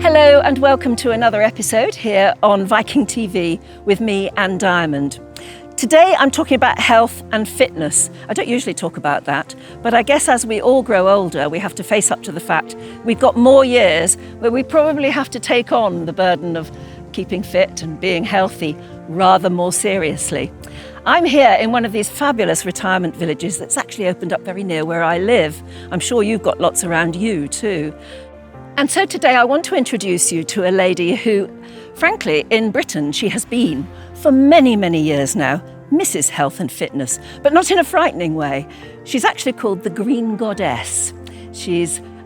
Hello and welcome to another episode here on Viking.TV with me, Anne Diamond. Today I'm talking about health and fitness. I don't usually talk about that, but I guess as we all grow older, we have to face up to the fact we've got more years where we probably have to take on the burden of keeping fit and being healthy rather more seriously. I'm here in one of these fabulous retirement villages that's actually opened up very near where I live. I'm sure you've got lots around you too. And so today I want to introduce you to a lady who, frankly, in Britain, she has been for many, many years now, Mrs. Health and Fitness, but not in a frightening way. She's actually called the Green Goddess.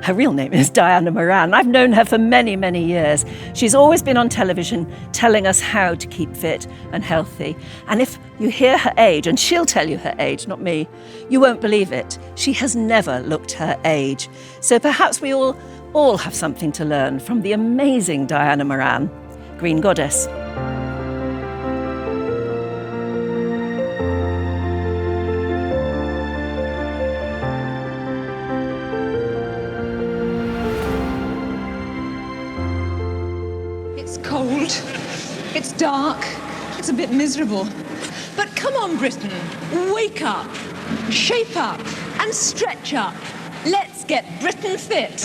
Her real name is Diana Moran. I've known her for many, many years. She's always been on television telling us how to keep fit and healthy. And if you hear her age, and she'll tell you her age, not me, you won't believe it. She has never looked her age. So perhaps we all have something to learn from the amazing Diana Moran, Green Goddess. It's cold, it's dark, it's a bit miserable. But come on, Britain, wake up, shape up, and stretch up. Let's get Britain fit.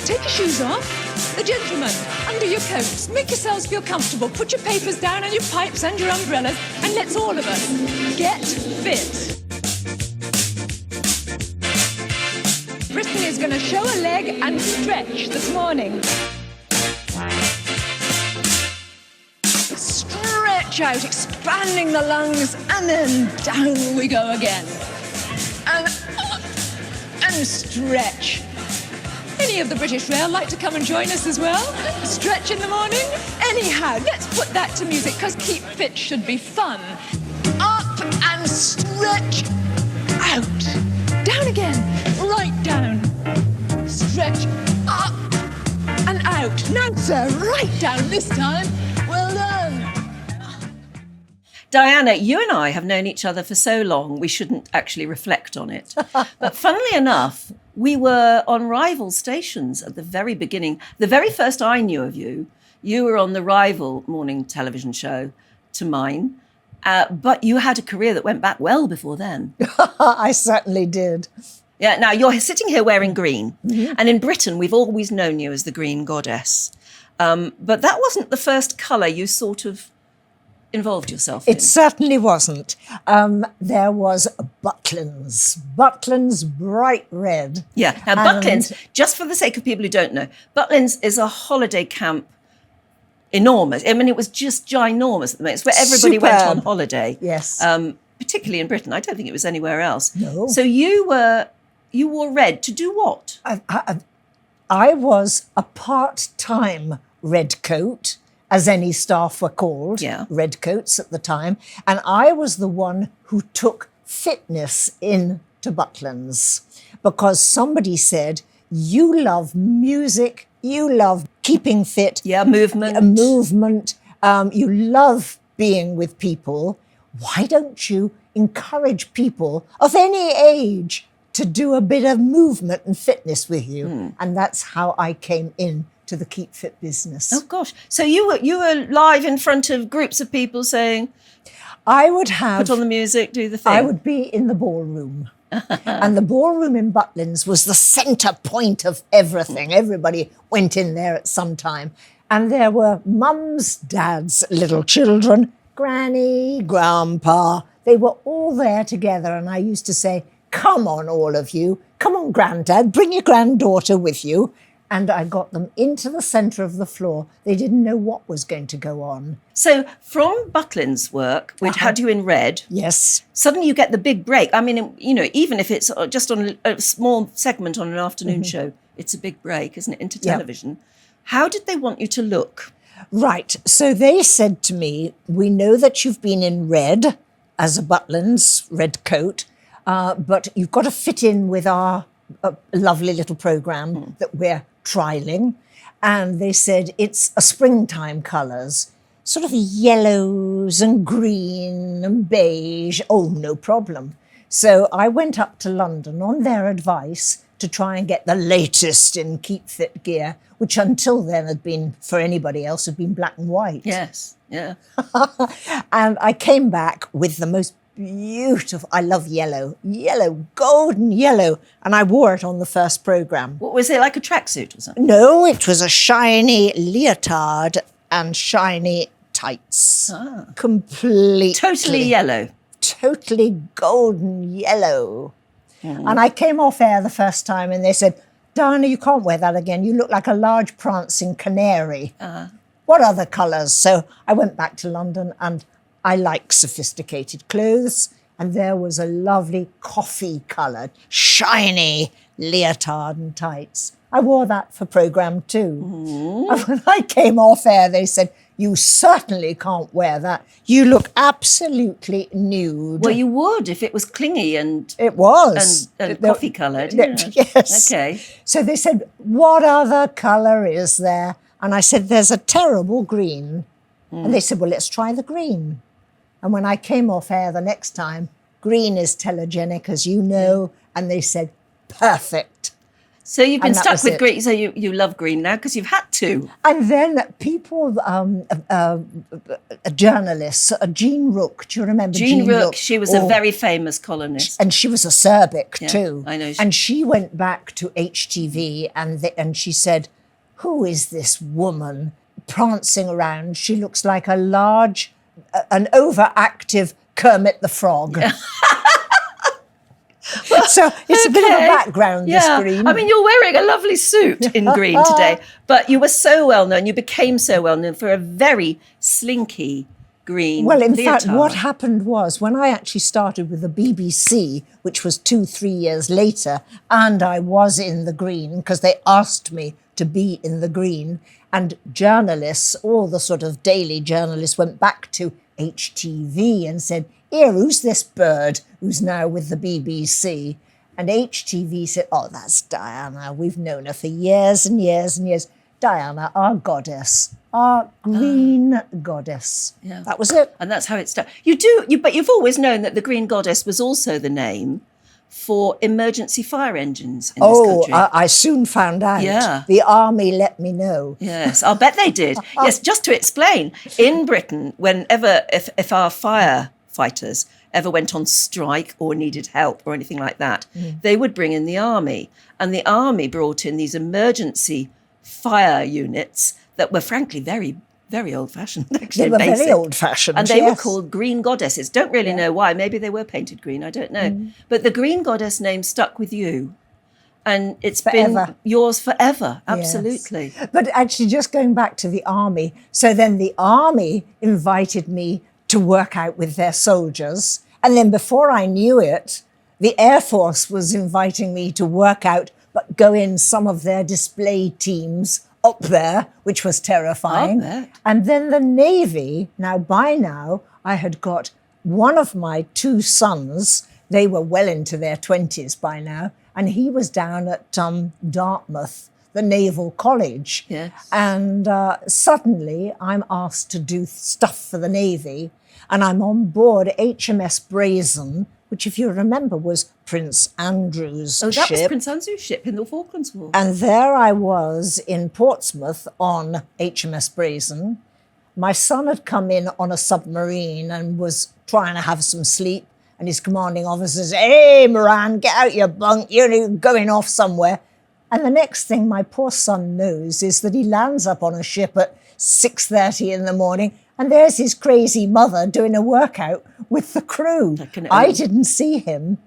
Take your shoes off. The gentlemen, under your coats. Make yourselves feel comfortable. Put your papers down and your pipes and your umbrellas, and let's all of us get fit. Britain is going to show a leg and stretch this morning. Stretch out, expanding the lungs, and then down we go again. And stretch. Any of the British Rail like to come and join us as well? Stretch in the morning? Anyhow, let's put that to music, because keep fit should be fun. Up and stretch out. Down again, right down. Stretch up and out. Now, sir, right down this time. Well done. Diana, you and I have known each other for so long, we shouldn't actually reflect on it. But funnily enough, we were on rival stations at the very beginning. The very first I knew of you, you were on the rival morning television show to mine, but you had a career that went back well before then. I certainly did. Yeah, now you're sitting here wearing green, and in Britain we've always known you as the Green Goddess. But that wasn't the first colour you sort of involved yourself in. It certainly wasn't. There was Butlins bright red. Yeah, now Butlins, just for the sake of people who don't know, Butlins is a holiday camp, enormous. I mean, it was just ginormous at the moment. It's where everybody went on holiday. Yes. Particularly in Britain. I don't think it was anywhere else. No. So you wore red to do what? I was a part-time redcoat, as any staff were called, redcoats at the time, and I was the one who took fitness into Butlins, because somebody said, you love music, you love keeping fit. Yeah, movement. You love being with people. Why don't you encourage people of any age to do a bit of movement and fitness with you? And that's how I came in to the Keep Fit business. Oh gosh! So you were live in front of groups of people saying, I would have put on the music, do the thing. I would be in the ballroom, and the ballroom in Butlins was the centre point of everything. Everybody went in there at some time, and there were mums, dads, little children, granny, grandpa. They were all there together, and I used to say, "Come on, all of you! Come on, granddad! Bring your granddaughter with you." And I got them into the centre of the floor. They didn't know what was going to go on. So from Butlins' work, which had you in red, yes, suddenly you get the big break. I mean, you know, even if it's just on a small segment on an afternoon show, it's a big break, isn't it, into television? How did they want you to look? Right. So they said to me, we know that you've been in red as a Butlins red coat, but you've got to fit in with our lovely little programme that we're trialling. And they said it's a springtime colours, sort of yellows and green and beige. Oh, no problem. So I went up to London on their advice to try and get the latest in Keep Fit gear, which until then had been, for anybody else, had been black and white. Yes, yeah. And I came back with the most beautiful, I love yellow, golden yellow, and I wore it on the first programme. What was it, like a tracksuit or something? No, it was a shiny leotard and shiny tights. Completely. Totally yellow. Totally golden yellow. And I came off air the first time and they said, Diana, you can't wear that again. You look like a large prancing canary. What other colours? So I went back to London, and I like sophisticated clothes. And there was a lovely coffee-coloured, shiny leotard and tights. I wore that for programme 2. And when I came off air, they said, you certainly can't wear that. You look absolutely nude. Well, you would if it was clingy and... It was. And coffee-coloured. Yes. Okay. So they said, what other colour is there? And I said, there's a terrible green. And they said, well, let's try the green. And when I came off air the next time, green is telegenic, as you know. And they said, perfect. So you've been And that stuck was with it. green. So you love green now because you've had to. And then people, journalists, Jean Rook, do you remember Jean Rook, she was a very famous columnist. And she was a Serbic too. I know. And she went back to HTV and she said, who is this woman prancing around? She looks like an overactive Kermit the Frog. Yeah. So it's a bit of a background, this green. I mean, you're wearing a lovely suit in green today, but you were so well known, you became so well known for a very slinky green Well, in leotard. fact, what happened was when I actually started with the BBC, which was 2-3 years later, and I was in the green because they asked me to be in the green, and journalists, all the sort of daily journalists went back to HTV and said, here, who's this bird who's now with the BBC? And HTV said, oh, that's Diana. We've known her for years and years and years. Diana, our goddess, our green goddess. Yeah. That was it. And that's how it started. But you've always known that the Green Goddess was also the name for emergency fire engines in this country. I soon found out. Yeah. The army let me know. Yes, I'll bet they did. Yes, just to explain, in Britain, if our firefighters ever went on strike or needed help or anything like that, they would bring in the army. And the army brought in these emergency fire units that were frankly very, very old-fashioned, actually. They were basic. very old-fashioned, And they were yes. called Green Goddesses. Don't really know why. Maybe they were painted green. I don't know. But the Green Goddess name stuck with you. And it's Forever. been yours forever. Absolutely. Yes. But actually, just going back to the army, so then the army invited me to work out with their soldiers. And then before I knew it, the Air Force was inviting me to work out, but go in some of their display teams up there, which was terrifying. I'll bet. And then the Navy, by now, I had got one of my 2 sons, they were well into their 20s by now, and he was down at Dartmouth, the Naval College. Yes. And suddenly I'm asked to do stuff for the Navy, and I'm on board HMS Brazen, which, if you remember, was Prince Andrew's ship. Oh, that was Prince Andrew's ship in the Falklands War. And there I was in Portsmouth on HMS Brazen. My son had come in on a submarine and was trying to have some sleep. And his commanding officer says, hey, Moran, get out your bunk. You're going off somewhere. And the next thing my poor son knows is that he lands up on a ship at 6:30 in the morning. And there's his crazy mother doing a workout with the crew. I didn't see him.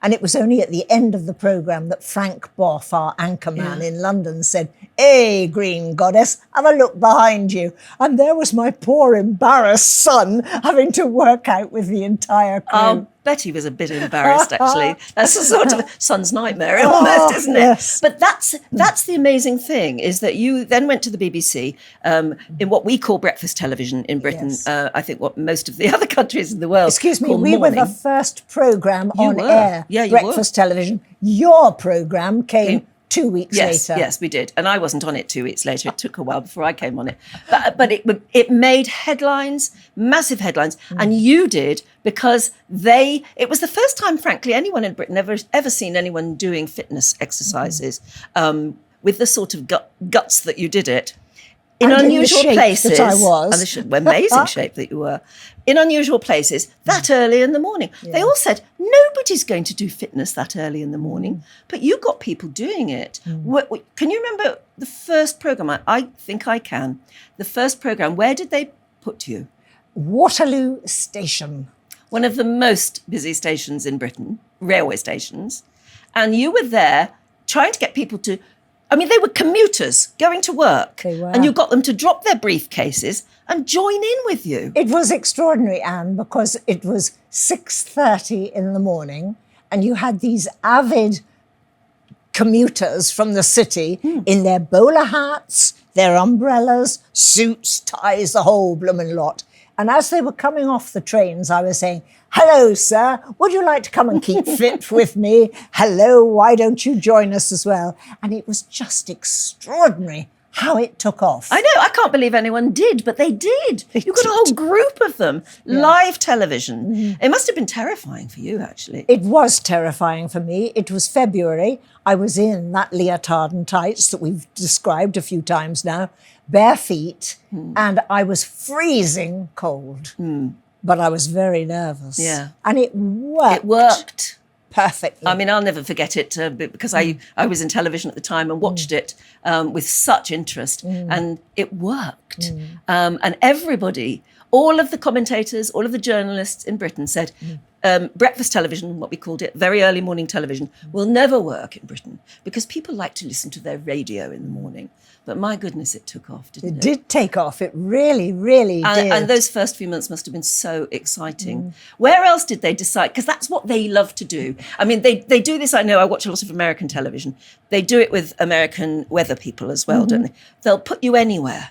And it was only at the end of the programme that Frank Boff, our anchorman in London, said, hey, Green Goddess, have a look behind you. And there was my poor embarrassed son having to work out with the entire crew. I'll bet he was a bit embarrassed, actually. That's a sort of son's nightmare almost, isn't it? Yes. But that's the amazing thing, is that you then went to the BBC in what we call breakfast television in Britain. Yes. I think what most of the other countries in the world Excuse me, call we were morning. the first programme on were. air, Yeah, you breakfast television. Your programme came 2 weeks later. Yes, we did. And I wasn't on it 2 weeks later. It took a while before I came on it. But it made headlines, massive headlines. And you did, because it was the first time, frankly, anyone in Britain ever seen anyone doing fitness exercises with the sort of guts that you did it. In unusual places. That I was. And the amazing shape that you were. In unusual places, that early in the morning. Yeah. They all said, nobody's going to do fitness that early in the morning, but you got people doing it. Can you remember the first programme? I think I can. The first programme, where did they put you? Waterloo Station. One of the most busy stations in Britain, railway stations. And you were there trying to get people to... I mean, they were commuters going to work. They were. And you got them to drop their briefcases and join in with you. It was extraordinary, Anne, because it was 6:30 in the morning and you had these avid commuters from the city in their bowler hats, their umbrellas, suits, ties, the whole blooming lot. And as they were coming off the trains, I was saying, hello, sir, would you like to come and keep fit with me? Hello, why don't you join us as well? And it was just extraordinary how it took off. I know, I can't believe anyone did, but they did. You got a whole group of them, live television. It must have been terrifying for you, actually. It was terrifying for me. It was February. I was in that leotard and tights that we've described a few times now, bare feet, and I was freezing cold. But I was very nervous. Yeah. And it worked. It worked. Perfectly. I mean, I'll never forget it because I was in television at the time and watched it with such interest, and it worked. And everybody, all of the commentators, all of the journalists in Britain said, breakfast television, what we called it, very early morning television, will never work in Britain because people like to listen to their radio in the morning. But my goodness, it took off, didn't it? It did take off. It really, really did. And those first few months must have been so exciting. Where else did they decide? Because that's what they love to do. I mean, they do this. I know, I watch a lot of American television. They do it with American weather people as well, don't they? They'll put you anywhere.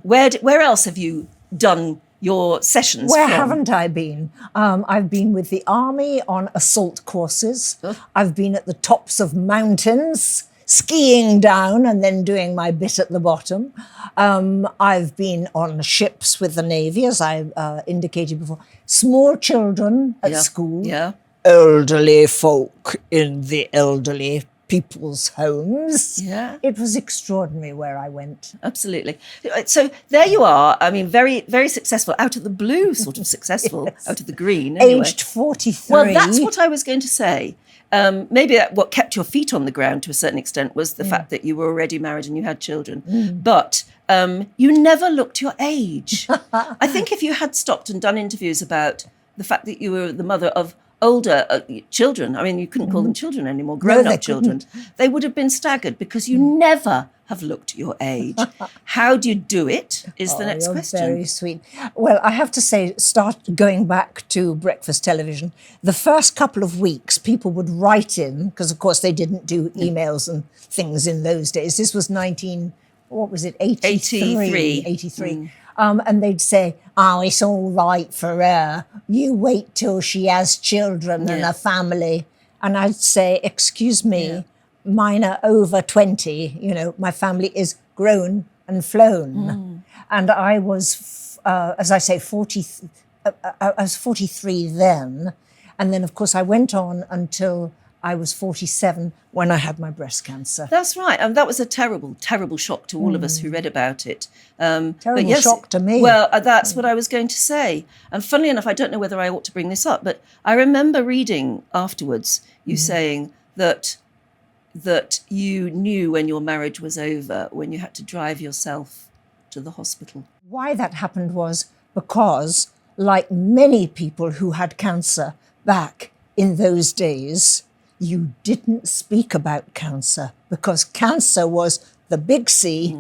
Where else have you done your sessions Where from? haven't I been? I've been with the army on assault courses. I've been at the tops of mountains, skiing down and then doing my bit at the bottom. I've been on ships with the Navy, as I indicated before. Small children at school. Yeah. Elderly folk in the elderly people's homes. Yeah. It was extraordinary where I went. Absolutely. So there you are. I mean, very, very successful, out of the blue, sort of successful, out of the green. Anyway. Aged 43. Well, that's what I was going to say. Maybe what kept your feet on the ground to a certain extent was the fact that you were already married and you had children. But you never looked your age. I think if you had stopped and done interviews about the fact that you were the mother of older children, I mean, you couldn't call them children anymore, grown-up children, they would have been staggered because you never have looked your age. How do you do it is the next question. Very sweet. Well, I have to say, start going back to breakfast television. The first couple of weeks, people would write in, because of course they didn't do emails and things in those days. This was 83. And they'd say, oh, it's all right for her. You wait till she has children and a family. And I'd say, excuse me, mine are over 20. You know, my family is grown and flown. And I was, as I say, 40. I was 43 then. And then, of course, I went on until I was 47 when I had my breast cancer. That's right. And that was a terrible, terrible shock to all of us who read about it. Terrible shock to me. Well, that's what I was going to say. And funnily enough, I don't know whether I ought to bring this up, but I remember reading afterwards you saying that you knew when your marriage was over, when you had to drive yourself to the hospital. Why that happened was because, like many people who had cancer back in those days, you didn't speak about cancer because cancer was the big C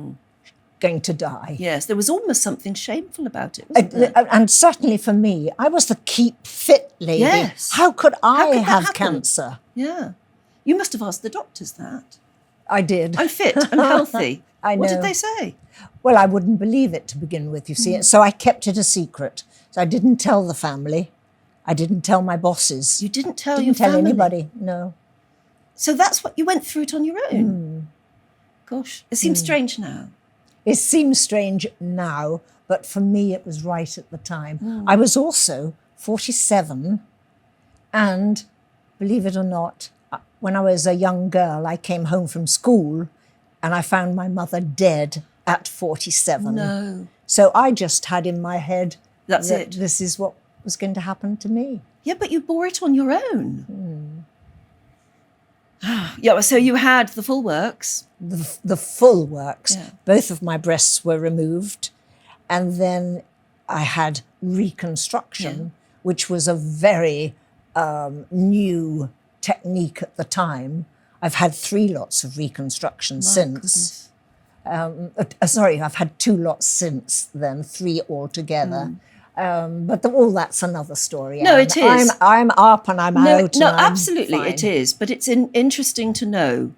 going to die. Yes, there was almost something shameful about it, wasn't there? And certainly for me, I was the keep fit lady. Yes. How could I could that have happen? cancer? Yeah. You must have asked the doctors that. I did. I'm fit and healthy. I know. What did they say? Well, I wouldn't believe it to begin with, you see. So I kept it a secret. So I didn't tell the family. I didn't tell my bosses. You didn't tell Didn't your tell family? anybody, no. So that's what you went through it on your own? Gosh, it seems strange now. It seems strange now, but for me it was right at the time. I was also 47, and believe it or not, when I was a young girl, I came home from school and I found my mother dead at 47. No. So I just had in my head That's that it. this is what was going to happen to me. Yeah, but you bore it on your own. Yeah, so you had the full works. The full works. Yeah. Both of my breasts were removed. And then I had reconstruction, which was a very new technique at the time. I've had 3 lots of reconstruction since. Sorry, I've had 2 lots since then, 3 altogether. But all that's another story. No, it is. I'm up and I'm out. No, and I'm absolutely, fine. it is. But it's interesting to know,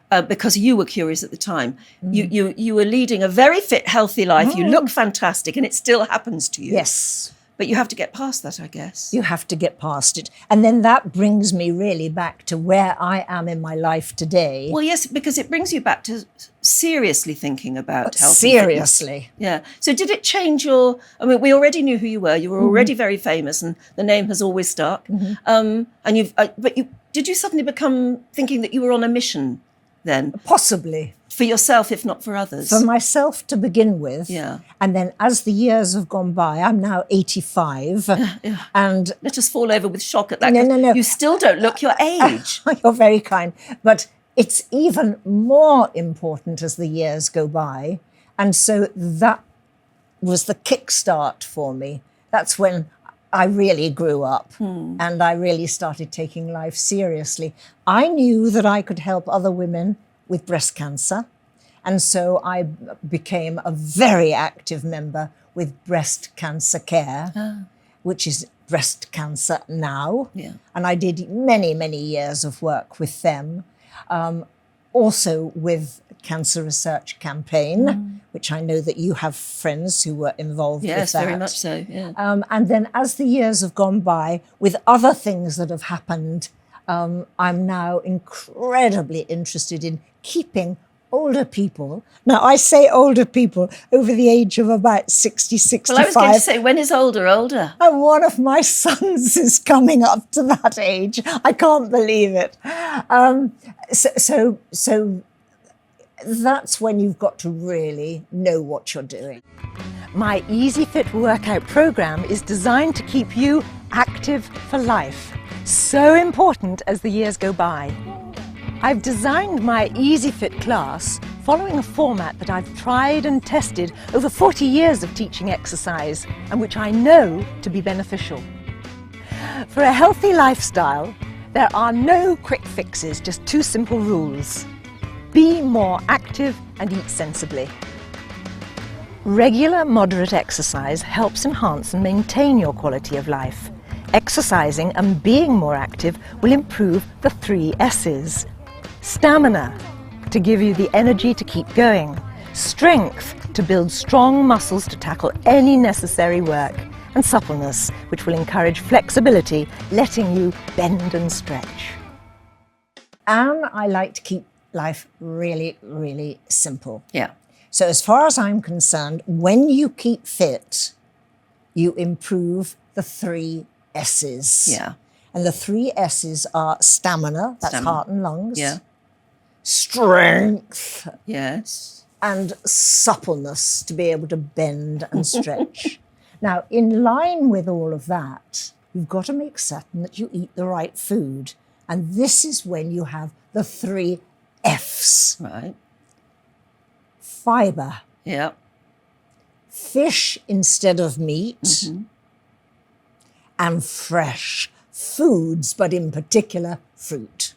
because you were curious at the time. You were leading a very fit, healthy life. You look fantastic, and it still happens to you. Yes. But you have to get past that, I guess. You have to get past it. And then that brings me really back to where I am in my life today. Well, yes, because it brings you back to seriously thinking about health. Seriously. Yeah. So did it change your... I mean, we already knew who you were. You were already very famous, and the name has always stuck. And did you suddenly become thinking that you were on a mission then? Possibly. For yourself, if not for others? For myself to begin with. Yeah. And then as the years have gone by, I'm now 85. And let us fall over with shock at that. No. You still don't look your age. You're very kind. But it's even more important as the years go by. And so that was the kickstart for me. That's when I really grew up and I really started taking life seriously. I knew that I could help other women with breast cancer. And so I became a very active member with Breast Cancer Care, which is Breast Cancer Now. Yeah. And I did many, many years of work with them. Also with Cancer Research Campaign, which I know that you have friends who were involved with that. Yes, very much so, yeah. And then as the years have gone by, with other things that have happened, I'm now incredibly interested in keeping older people. Now, I say older people over the age of about 60, 65. Well, I was going to say, when is older? And one of my sons is coming up to that age. I can't believe it. So that's when you've got to really know what you're doing. My Easy Fit workout program is designed to keep you active for life. So important as the years go by. I've designed my Easy Fit class following a format that I've tried and tested over 40 years of teaching exercise and which I know to be beneficial. For a healthy lifestyle, there are no quick fixes, just 2 simple rules. Be more active and eat sensibly. Regular, moderate exercise helps enhance and maintain your quality of life. Exercising and being more active will improve the 3 S's. Stamina, to give you the energy to keep going. Strength, to build strong muscles to tackle any necessary work. And suppleness, which will encourage flexibility, letting you bend and stretch. And I like to keep life really, really simple. Yeah. So as far as I'm concerned, when you keep fit, you improve the 3 S's. Yeah. And the 3 S's are stamina, that's heart and lungs. Yeah. Strength. Yes. And suppleness, to be able to bend and stretch. Now, in line with all of that, you've got to make certain that you eat the right food. And this is when you have the 3 F's. Right. Fibre. Yeah. Fish instead of meat. And fresh foods, but in particular, fruit.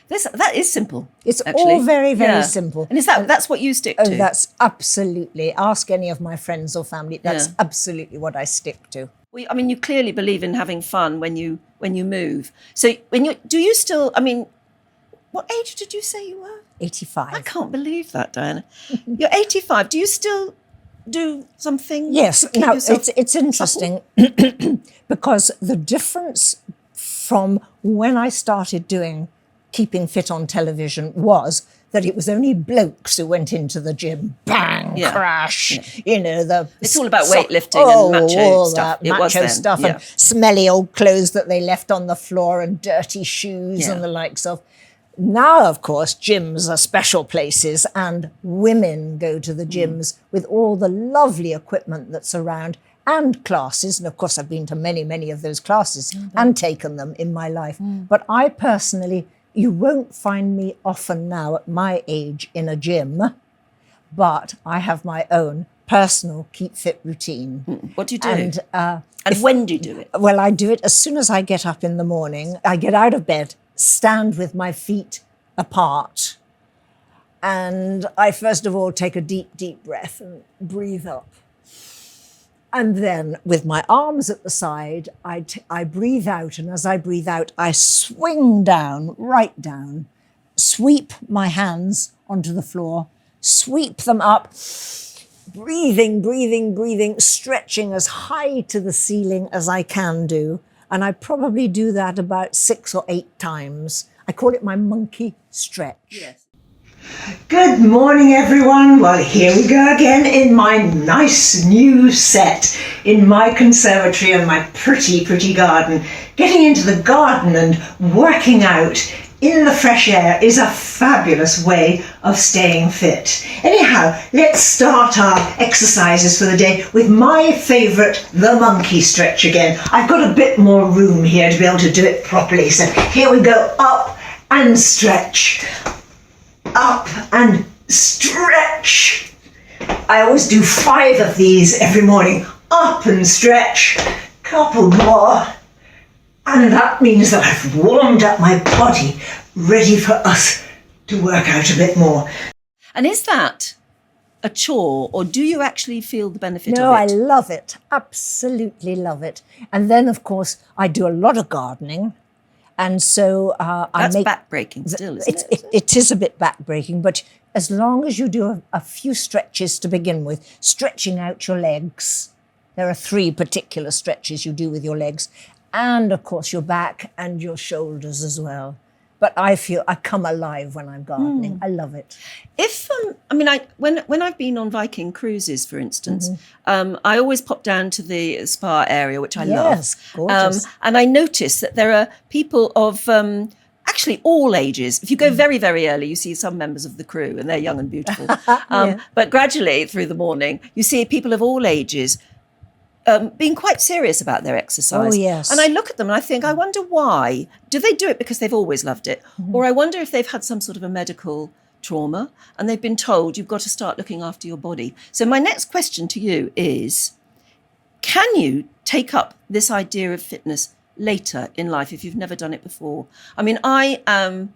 That is simple. It's actually. all very, very simple. And that's what you stick to? Oh, that's absolutely. Ask any of my friends or family. That's absolutely what I stick to. Well, I mean, you clearly believe in having fun when you move. So do you still? I mean, what age did you say you were? 85. I can't believe that, Diana. You're 85. Do you still do something? Yes. to keep Now yourself it's interesting because the difference from when I started doing keeping fit on television was that it was only blokes who went into the gym. Bang, crash. You know, it's all about weightlifting and macho stuff. That macho stuff and smelly old clothes that they left on the floor and dirty shoes and the likes of. Now, of course, gyms are special places and women go to the gyms with all the lovely equipment that's around and classes. And of course, I've been to many, many of those classes and taken them in my life. But I personally, you won't find me often now at my age in a gym, but I have my own personal keep fit routine. What do you do? And when do you do it? Well, I do it as soon as I get up in the morning. I get out of bed, stand with my feet apart, and I first of all take a deep, deep breath and breathe up. And then with my arms at the side, I breathe out, and as I breathe out, I swing down, right down, sweep my hands onto the floor, sweep them up, breathing, breathing, breathing, stretching as high to the ceiling as I can do. And I probably do that about 6 or 8 times. I call it my monkey stretch. Yes. Good morning, everyone. Well, here we go again in my nice new set in my conservatory and my pretty, pretty garden. Getting into the garden and working out in the fresh air is a fabulous way of staying fit. Anyhow, let's start our exercises for the day with my favourite, the monkey stretch again. I've got a bit more room here to be able to do it properly. So here we go, up and stretch. Up and stretch. I always do 5 of these every morning. Up and stretch. Couple more. And that means that I've warmed up my body, ready for us to work out a bit more. And is that a chore, or do you actually feel the benefit of it? No, I love it. Absolutely love it. And then, of course, I do a lot of gardening. And so That's back-breaking still, isn't it? It is a bit back-breaking, but as long as you do a few stretches to begin with, stretching out your legs. There are 3 particular stretches you do with your legs, and of course your back and your shoulders as well. But I feel I come alive when I'm gardening. I love it. If when I've been on Viking cruises, for instance, I always pop down to the spa area, which I love. Yes, gorgeous. And I notice that there are people of actually all ages. If you go very, very early, you see some members of the crew, and they're young and beautiful. But gradually through the morning, you see people of all ages being quite serious about their exercise. Oh, yes. And I look at them and I think, I wonder why. Do they do it because they've always loved it? Or I wonder if they've had some sort of a medical trauma and they've been told you've got to start looking after your body. So my next question to you is, can you take up this idea of fitness later in life if you've never done it before? I mean, I am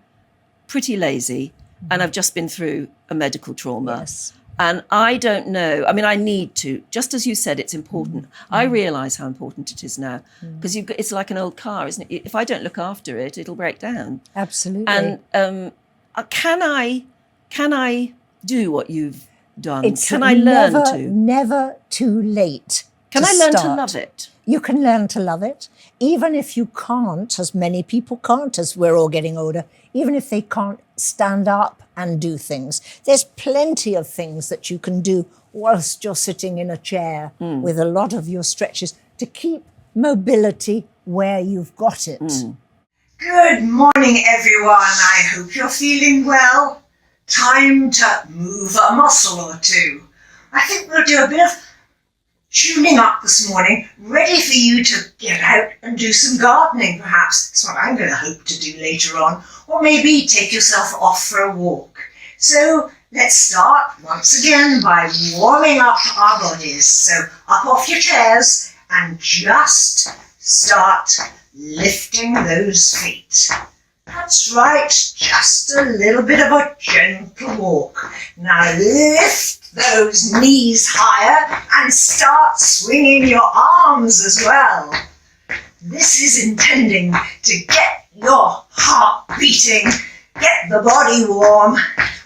pretty lazy and I've just been through a medical trauma. Yes. And I don't know. I mean, I need to. Just as you said, it's important. I realise how important it is now because it's like an old car, isn't it? If I don't look after it, it'll break down. Absolutely. And can I do what you've done? It's can I learn to? Never too late. Can I learn to love it? You can learn to love it, even if you can't, as many people can't, as we're all getting older, even if they can't stand up and do things. There's plenty of things that you can do whilst you're sitting in a chair with a lot of your stretches to keep mobility where you've got it. Good morning, everyone. I hope you're feeling well. Time to move a muscle or two. I think we'll do a bit of tuning up this morning, ready for you to get out and do some gardening, perhaps. That's what I'm going to hope to do later on. Or maybe take yourself off for a walk. So let's start once again by warming up our bodies. So up off your chairs and just start lifting those feet. That's right, just a little bit of a gentle walk. Now lift those knees higher and start swinging your arms as well. This is intending to get your heart beating, get the body warm,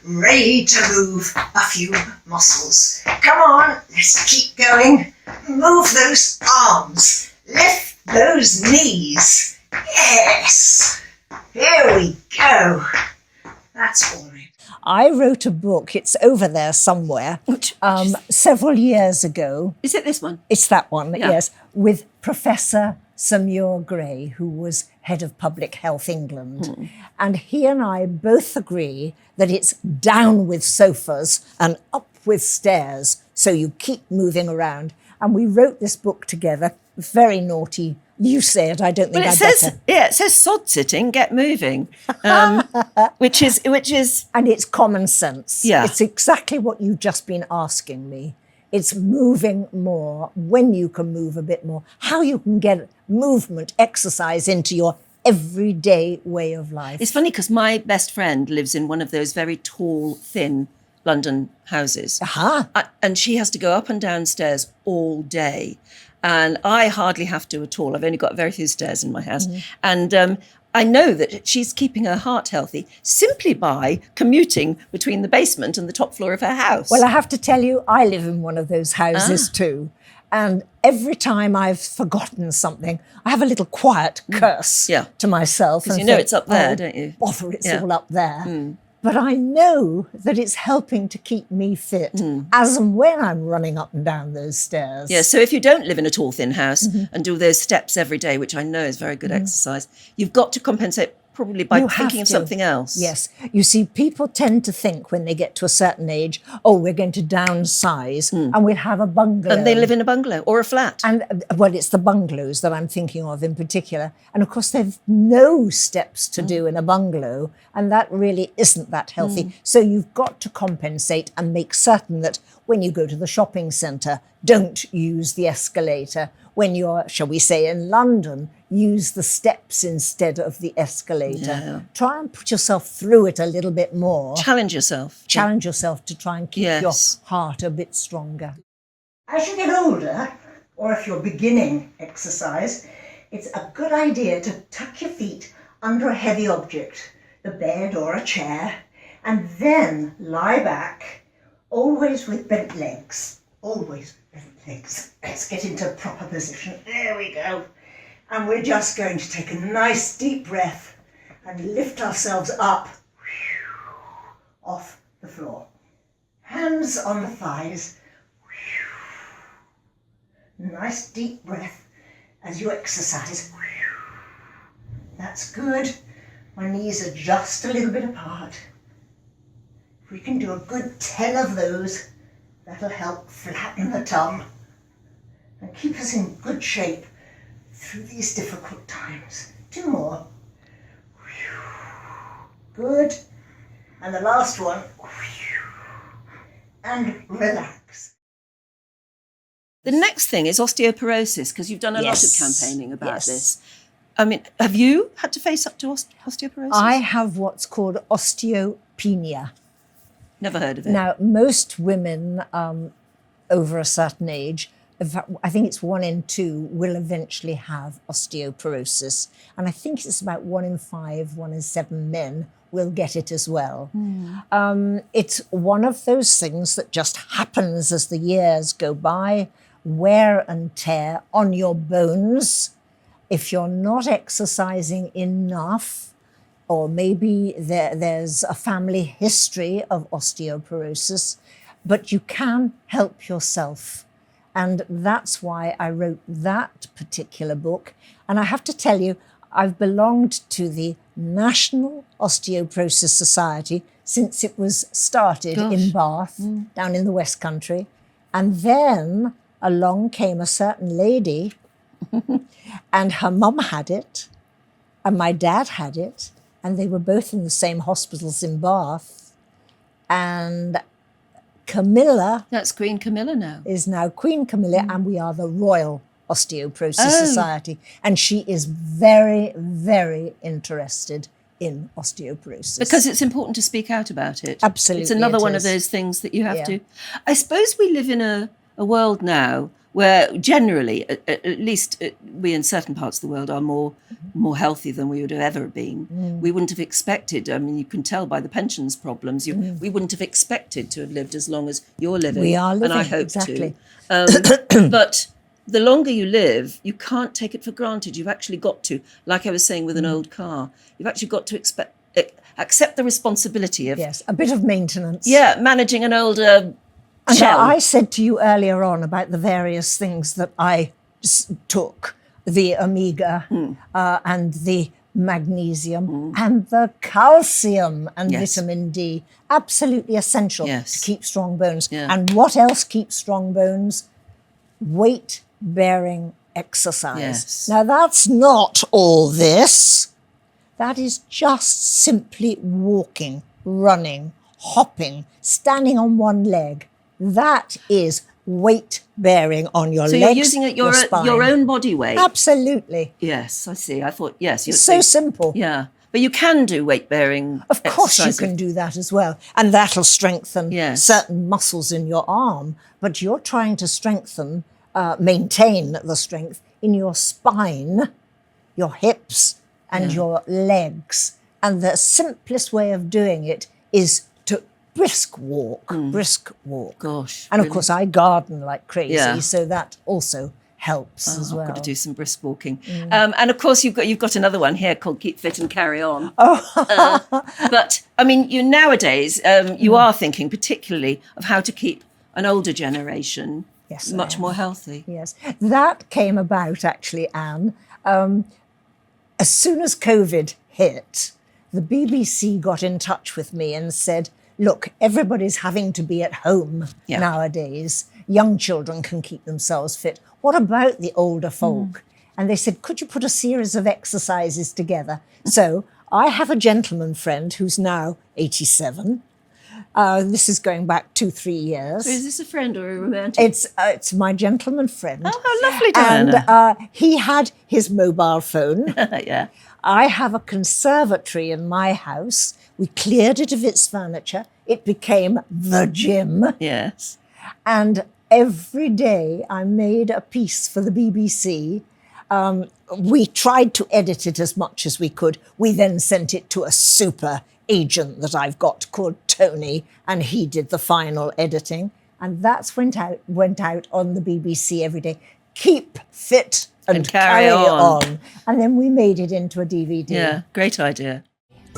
ready to move a few muscles. Come on, let's keep going. Move those arms, lift those knees. Yes. There we go. That's all right. I wrote a book, it's over there somewhere, several years ago. Is it this one? It's that one, Yeah. yes, with Professor Samur Gray, who was head of Public Health England. And he and I both agree that it's down with sofas and up with stairs, so you keep moving around. And we wrote this book together, very naughty. You say it, I don't think Well, I better. it says sod sitting, get moving, which is, And it's common sense. Yeah. It's exactly what you've just been asking me. It's moving more, when you can move a bit more, how you can get movement, exercise into your everyday way of life. it's funny because my best friend lives in one of those very tall, thin London houses. Aha. And she has to go up and down stairs all day. And I hardly have to at all. I've only got very few stairs in my house. And I know that she's keeping her heart healthy simply by commuting between the basement and the top floor of her house. Well, I have to tell you, I live in one of those houses too. And every time I've forgotten something, I have a little quiet curse to myself. Because and you know think, it's up there, "Oh, don't you? Bother, it's Yeah. all up there. But I know that it's helping to keep me fit as and when I'm running up and down those stairs. Yeah, so if you don't live in a tall, thin house and do those steps every day, which I know is very good exercise, you've got to compensate probably by You have thinking of to. something else. Yes. You see, people tend to think when they get to a certain age, oh, we're going to downsize and we'll have a bungalow. And they live in a bungalow or a flat. And, well, it's the bungalows that I'm thinking of in particular. And of course, there's no steps to do in a bungalow. And that really isn't that healthy. So you've got to compensate and make certain that when you go to the shopping centre, don't use the escalator. When you're, shall we say, in London, use the steps instead of the escalator. Yeah. Try and put yourself through it a little bit more. Challenge yourself. Challenge yourself to try and keep your Yes. heart a bit stronger. As you get older, or if you're beginning exercise, it's a good idea to tuck your feet under a heavy object, the bed or a chair, and then lie back, always with bent legs. Always with bent legs. Let's get into proper position. There we go. And we're just going to take a nice deep breath and lift ourselves up off the floor. Hands on the thighs. Nice deep breath as you exercise. That's good. My knees are just a little bit apart. If we can do a good 10 of those, that'll help flatten the tum and keep us in good shape through these difficult times. 2 more. Good. And the last one. And relax. The next thing is osteoporosis, because you've done a lot of Yes. campaigning about Yes. this. I mean, have you had to face up to osteoporosis? I have what's called osteopenia. Never heard of it. Now, most women over a certain age, in fact, I think it's 1 in 2, will eventually have osteoporosis. And I think it's about 1 in 5, 1 in 7 men will get it as well. It's one of those things that just happens as the years go by, wear and tear on your bones. If you're not exercising enough, or maybe there's a family history of osteoporosis, but you can help yourself. And that's why I wrote that particular book. And I have to tell you, I've belonged to the National Osteoporosis Society since it was started in Bath, down in the West Country. And then along came a certain lady and her mum had it and my dad had it. And they were both in the same hospitals in Bath. And Camilla That's Queen Camilla now. is now Queen Camilla, and we are the Royal Osteoporosis Society. And she is very, very interested in osteoporosis. Because it's important to speak out about it. Absolutely It's another it one is. of those things that you have Yeah. to... I suppose we live in a world now where generally, at least we in certain parts of the world are more healthy than we would have ever been. We wouldn't have expected, I mean, you can tell by the pensions problems, we wouldn't have expected to have lived as long as you're living. We are living, and I hope exactly. to. But the longer you live, you can't take it for granted. You've actually got to, like I was saying with an old car, you've actually got to accept the responsibility of Yes, a bit of maintenance. managing an older And shell. I said to you earlier on about the various things that I took, the omega and the magnesium and the calcium and vitamin D, absolutely essential to keep strong bones. Yeah. And what else keeps strong bones? Weight-bearing exercise. Yes. Now, that's not all this. That is just simply walking, running, hopping, standing on one leg. That is weight-bearing on your So legs, you're using it your spine. your own body weight. Absolutely. Yes, I see. I thought, yes. It's so simple. Yeah. But you can do weight-bearing Of course you exercises. can do that as well. And that'll strengthen Yes. certain muscles in your arm. But you're trying to strengthen, maintain the strength in your spine, your hips, and your legs. And the simplest way of doing it is to brisk walk. Gosh. And of really? course, I garden like crazy, Yeah. so that also helps as well. I've got to do some brisk walking. And of course, you've got another one here called Keep Fit and Carry On. But I mean, you nowadays you are thinking particularly of how to keep an older generation Yes, I much am. more healthy. Yes, that came about actually, Anne. As soon as COVID hit, the BBC got in touch with me and said, look, everybody's having to be at home nowadays. Young children can keep themselves fit. What about the older folk? And they said, could you put a series of exercises together? So I have a gentleman friend who's now 87. This is going back 2-3 years. So is this a friend or a romantic? It's my gentleman friend. Oh, how lovely, Diana. And he had his mobile phone. Yeah. I have a conservatory in my house. We cleared it of its furniture. It became the gym. Yes. And every day I made a piece for the BBC. We tried to edit it as much as we could. We then sent it to a super agent that I've got called Tony, and he did the final editing. And that's went out on the BBC every day. Keep fit and carry on. And then we made it into a DVD. Yeah, great idea.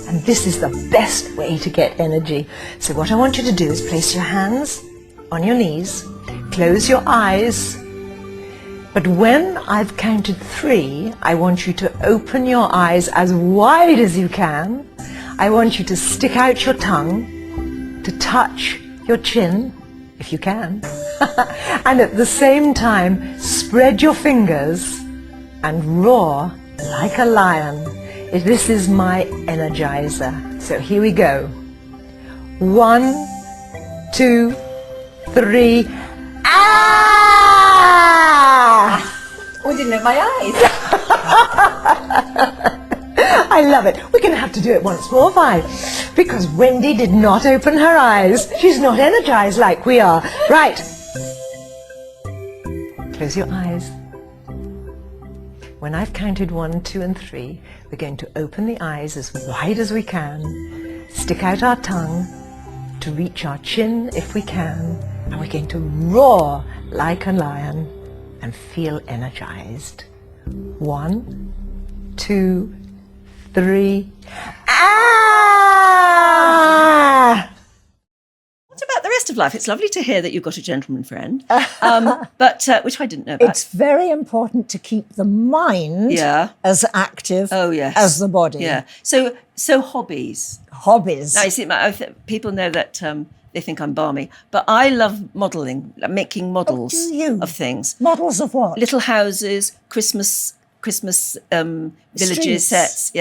And this is the best way to get energy. So what I want you to do is place your hands on your knees, close your eyes. But when I've counted 3, I want you to open your eyes as wide as you can. I want you to stick out your tongue, to touch your chin, if you can. And at the same time, spread your fingers and roar like a lion. This is my energizer. So here we go. 1, 2, 3. Ah! We didn't have my eyes. I love it. We're going to have to do it once more, Vi, because Wendy did not open her eyes. She's not energized like we are. Right. Close your eyes. When I've counted 1, 2, and 3, we're going to open the eyes as wide as we can, stick out our tongue to reach our chin if we can, and we're going to roar like a lion and feel energized. 1, 2, 3. Ah! What about the rest of life? It's lovely to hear that you've got a gentleman friend, but which I didn't know about. It's very important to keep the mind as active as the body. Yeah. So hobbies. Hobbies. Now, you see, people know that they think I'm balmy, but I love modelling, like making models do you? of things. Models of what? Little houses, Christmas villages, Streets. sets,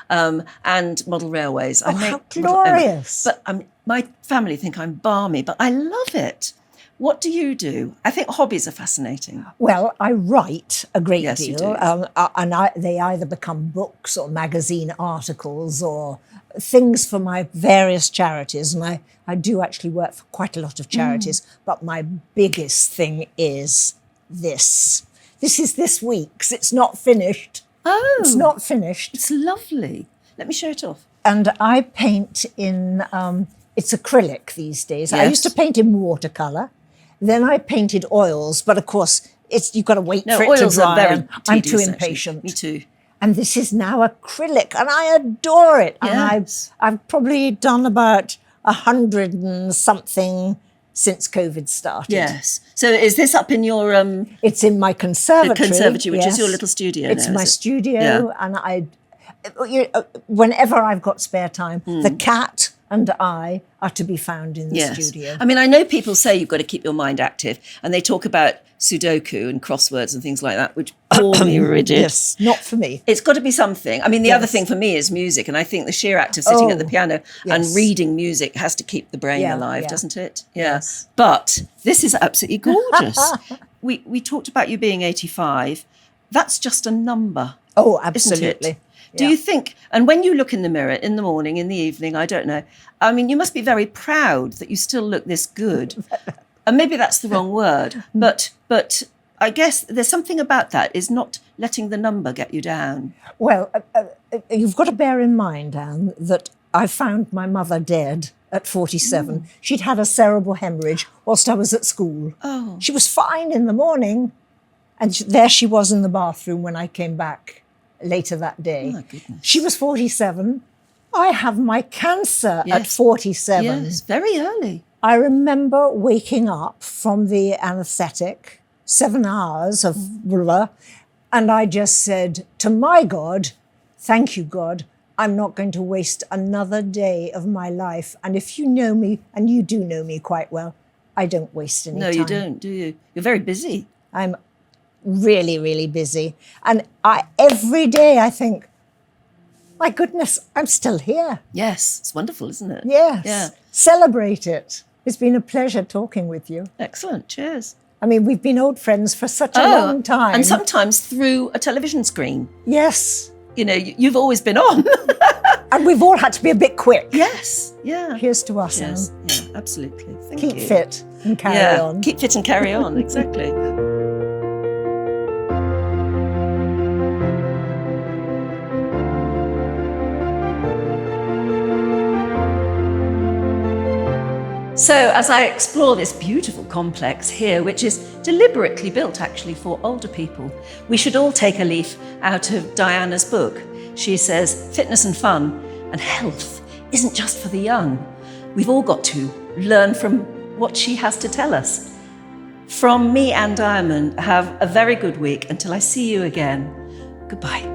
and model railways. I how glorious. But my family think I'm balmy, but I love it. What do you do? I think hobbies are fascinating. Well, I write a great Yes, you deal, do. and they either become books or magazine articles or things for my various charities. And I do actually work for quite a lot of charities, but my biggest thing is this. This is this week's. It's not finished. Oh. It's not finished. It's lovely. Let me show it off. And I paint in, it's acrylic these days. I Yes. used to paint in watercolour. Then I painted oils, but of course, you've got to wait No, for it to oils are dry. very and I'm too tedious, actually. impatient. Me too. And this is now acrylic, and I adore it. Yes. And I've probably done about 100 and something since COVID started. Yes. So is this up in your It's in my conservatory. which is your little studio It's now, my is it? studio, and whenever I've got spare time, the cat and I are to be found in the studio. I mean, I know people say you've got to keep your mind active, and they talk about Sudoku and crosswords and things like that, which bore me rigid. Yes, not for me. It's got to be something. I mean, the other thing for me is music, and I think the sheer act of sitting at the piano and reading music has to keep the brain alive, doesn't it? Yeah. Yes. But this is absolutely gorgeous. we talked about you being 85. That's just a number. Oh, isn't absolutely. it? Do you think, and when you look in the mirror in the morning, in the evening, I don't know, I mean, you must be very proud that you still look this good. And maybe that's the wrong word, but I guess there's something about that, is not letting the number get you down. Well, you've got to bear in mind, Anne, that I found my mother dead at 47. She'd had a cerebral hemorrhage whilst I was at school. Oh. She was fine in the morning, and there she was in the bathroom when I came back later that day. Oh, my goodness. She was 47. I have my cancer at 47. Yes, very early. I remember waking up from the anaesthetic, 7 hours of blah, and I just said to my God, thank you, God, I'm not going to waste another day of my life. And if you know me, and you do know me quite well, I don't waste any time. No, you don't, do you? You're very busy. I'm really, really busy. And every day I think, my goodness, I'm still here. Yes, it's wonderful, isn't it? Yes. Yeah. Celebrate it. It's been a pleasure talking with you. Excellent, cheers. I mean, we've been old friends for such a long time. And sometimes through a television screen. Yes. You know, you've always been on. And we've all had to be a bit quick. Yes, yeah. Here's to us, Yes, Anne. yeah, absolutely. Thank you. Keep fit and carry on. Keep fit and carry on, exactly. So as I explore this beautiful complex here, which is deliberately built actually for older people, we should all take a leaf out of Diana's book. She says, fitness and fun and health isn't just for the young. We've all got to learn from what she has to tell us. From me, Anne Diamond, have a very good week until I see you again. Goodbye.